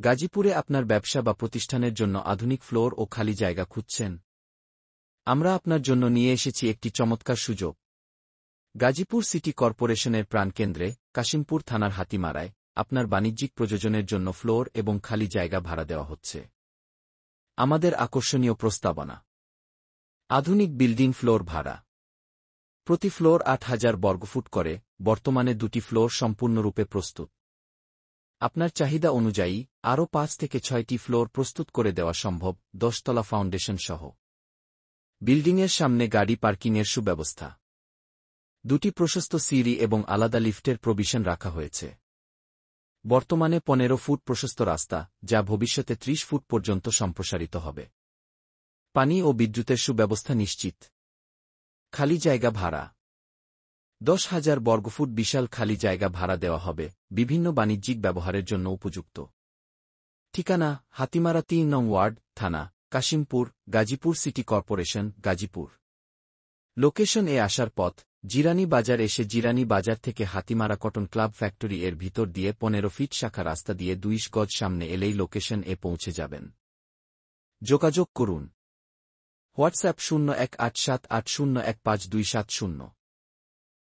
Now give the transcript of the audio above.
গাজীপুরে আপনার ব্যবসা বা প্রতিষ্ঠানের জন্য আধুনিক ফ্লোর ও খালি জায়গা খুঁজছেন? আমরা আপনার জন্য নিয়ে এসেছি একটি চমৎকার সুযোগ। গাজীপুর সিটি কর্পোরেশনের প্রাণকেন্দ্রে, কাশিমপুর থানার হাতিমারায়, আপনার বাণিজ্যিক প্রয়োজনের জন্য ফ্লোর এবং খালি জায়গা ভাড়া দেওয়া হচ্ছে। আমাদের আকর্ষণীয় প্রস্তাবনা: আধুনিক বিল্ডিং ফ্লোর ভাড়া। প্রতি ফ্লোর ৮,০০০ বর্গফুট করে, বর্তমানে ২টি ফ্লোর সম্পূর্ণরূপে প্রস্তুত। আপনার চাহিদা অনুযায়ী আরও ৫ থেকে ৬টি ফ্লোর প্রস্তুত করে দেওয়া সম্ভব, ১০ তলা ফাউন্ডেশন সহ। বিল্ডিংয়ের সামনে গাড়ি পার্কিংয়ের সুব্যবস্থা। ২টি প্রশস্ত সিঁড়ি এবং আলাদা লিফটের প্রভিশন রাখা হয়েছে। বর্তমানে ১৫ ফুট প্রশস্ত রাস্তা, যা ভবিষ্যতে ৩০ ফুট পর্যন্ত সম্প্রসারিত হবে। পানি ও বিদ্যুতের সুব্যবস্থা নিশ্চিত। খালি জায়গা ভাড়া: ১০,০০০ বর্গফুট বিশাল খালি জায়গা ভাড়া দেওয়া হবে, বিভিন্ন বাণিজ্যিক ব্যবহারের জন্য উপযুক্ত। ঠিকানা: হাতিমারা ৩ নং ওয়ার্ড, থানা, Kashimpur, Gazipur city corporation, Gazipur. Location এ আসার পথ: জিরানী বাজার এসে জিরানী বাজার থেকে হাতিমারা কটন ক্লাব ফ্যাক্টরি এর ভিতর দিয়ে ১৫ ফিট শাখা রাস্তা দিয়ে ২০ গজ সামনে এলেই লোকেশন এ পৌঁছে যাবেন। যোগাযোগ করুন। হোয়াটসঅ্যাপ: ০১৮৭৮০১৫২৭০।